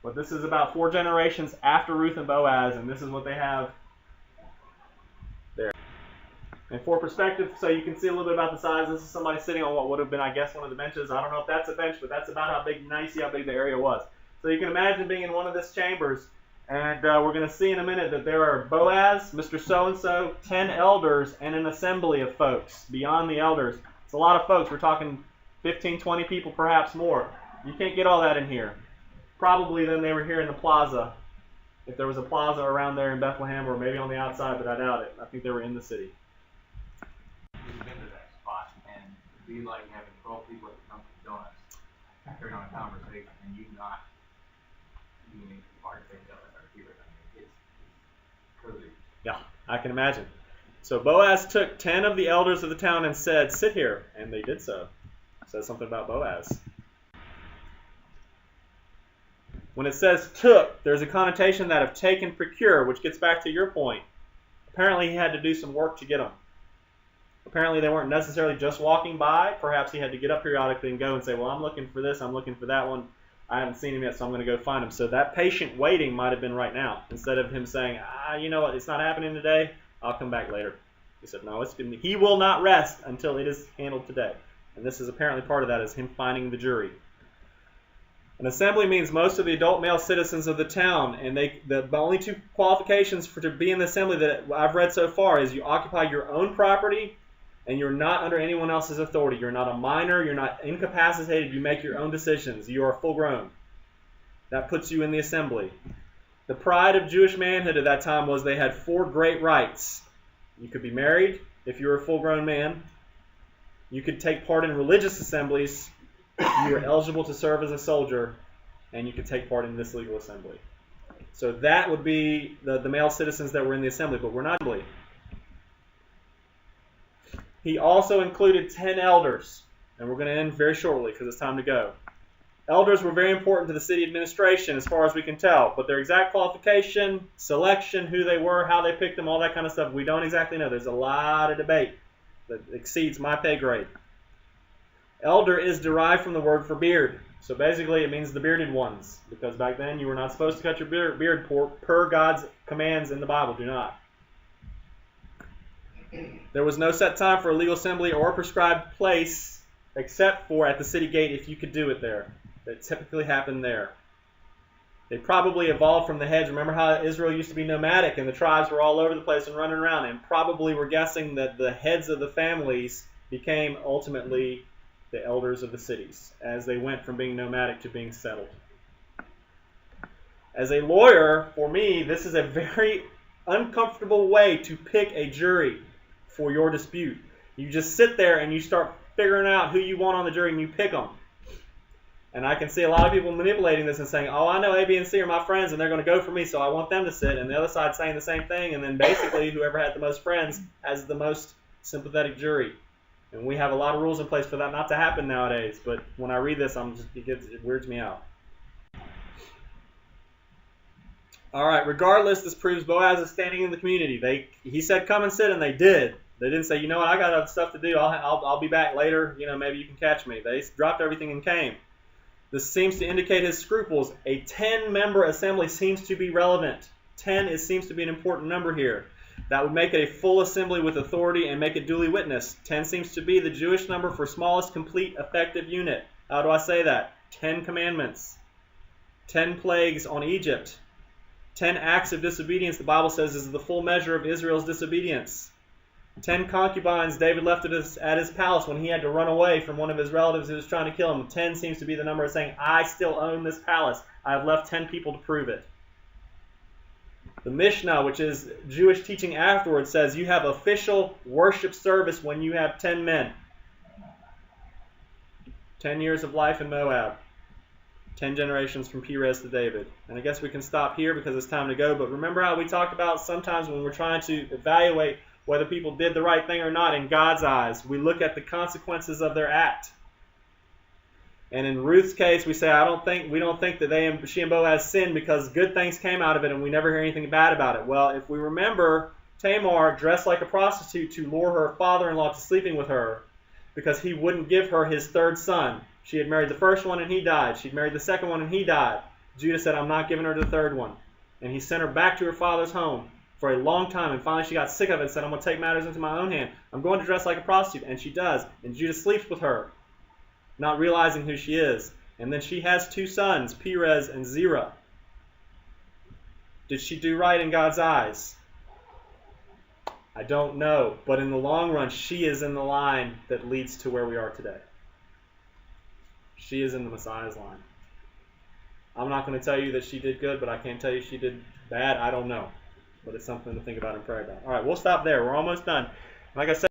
but this is about 4 generations after Ruth and Boaz, and this is what they have there. And for perspective, so you can see a little bit about the size, this is somebody sitting on what would have been, I guess, one of the benches. I don't know if that's a bench, but that's about how big the area was. So you can imagine being in one of these chambers, and we're going to see in a minute that there are Boaz, Mr. So-and-so, 10 elders, and an assembly of folks beyond the elders. It's a lot of folks. We're talking 15, 20 people, perhaps more. You can't get all that in here. Probably then they were here in the plaza, if there was a plaza around there in Bethlehem, or maybe on the outside, but I doubt it. I think they were in the city. We've been to that spot, and it'd be like having 12 people at the Dunkin' Donuts carrying on a conversation, and you not being part of it or here. I mean, it's cozy. Yeah, I can imagine. So Boaz took 10 of the elders of the town and said, sit here, and they did so. It says something about Boaz. When it says took, there's a connotation that of taken, procure, which gets back to your point. Apparently he had to do some work to get them. Apparently they weren't necessarily just walking by. Perhaps he had to get up periodically and go and say, well, I'm looking for this, I'm looking for that one. I haven't seen him yet, so I'm going to go find him. So that patient waiting might have been right now. Instead of him saying, you know what, it's not happening today, I'll come back later. He said, no, he will not rest until it is handled today. And this is apparently part of that, is him finding the jury. An assembly means most of the adult male citizens of the town, and the only 2 qualifications to be in the assembly that I've read so far is you occupy your own property and you're not under anyone else's authority. You're not a minor, you're not incapacitated, you make your own decisions. You are full grown. That puts you in the assembly. The pride of Jewish manhood at that time was they had 4 great rights. You could be married if you were a full grown man. You could take part in religious assemblies. You were eligible to serve as a soldier, and you could take part in this legal assembly. So that would be the male citizens that were in the assembly, but we're not in the assembly. He also included 10 elders, and we're going to end very shortly because it's time to go. Elders were very important to the city administration as far as we can tell, but their exact qualification, selection, who they were, how they picked them, all that kind of stuff, we don't exactly know. There's a lot of debate that exceeds my pay grade. Elder is derived from the word for beard. So basically it means the bearded ones, because back then you were not supposed to cut your beard per God's commands in the Bible. Do not. There was no set time for a legal assembly or a prescribed place except for at the city gate if you could do it there. That typically happened there. They probably evolved from the heads. Remember how Israel used to be nomadic and the tribes were all over the place and running around, and probably were guessing that the heads of the families became ultimately the elders of the cities as they went from being nomadic to being settled. As a lawyer, for me, this is a very uncomfortable way to pick a jury for your dispute. You just sit there and you start figuring out who you want on the jury and you pick them. And I can see a lot of people manipulating this and saying, oh, I know A, B, and C are my friends and they're going to go for me, so I want them to sit. And the other side saying the same thing. And then basically whoever had the most friends has the most sympathetic jury. And we have a lot of rules in place for that not to happen nowadays. But when I read this, it weirds me out. All right, regardless, this proves Boaz is standing in the community. He said, come and sit, and they did. They didn't say, you know what, I got other stuff to do. I'll be back later. You know, maybe you can catch me. They dropped everything and came. This seems to indicate his scruples. A 10-member assembly seems to be relevant. 10 seems to be an important number here. That would make it a full assembly with authority and make it duly witnessed. 10 seems to be the Jewish number for smallest complete effective unit. How do I say that? 10 commandments. 10 plagues on Egypt. 10 acts of disobedience, the Bible says, is the full measure of Israel's disobedience. 10 concubines David left at his palace when he had to run away from one of his relatives who was trying to kill him. 10 seems to be the number of saying, I still own this palace. I have left 10 people to prove it. The Mishnah, which is Jewish teaching afterwards, says you have official worship service when you have 10 men. 10 years of life in Moab. 10 generations from Perez to David. And I guess we can stop here because it's time to go. But remember how we talked about sometimes when we're trying to evaluate whether people did the right thing or not in God's eyes, we look at the consequences of their act. And in Ruth's case, we say, we don't think that she and Boaz sinned because good things came out of it and we never hear anything bad about it. Well, if we remember, Tamar dressed like a prostitute to lure her father-in-law to sleeping with her because he wouldn't give her his third son. She had married the first one and he died. She'd married the second one and he died. Judah said, I'm not giving her the third one. And he sent her back to her father's home for a long time. And finally she got sick of it and said, I'm going to take matters into my own hand. I'm going to dress like a prostitute. And she does. And Judah sleeps with her, not realizing who she is. And then she has 2 sons, Perez and Zerah. Did she do right in God's eyes? I don't know. But in the long run, she is in the line that leads to where we are today. She is in the Messiah's line. I'm not going to tell you that she did good, but I can't tell you she did bad. I don't know. But it's something to think about and pray about. All right, we'll stop there. We're almost done. Like I said,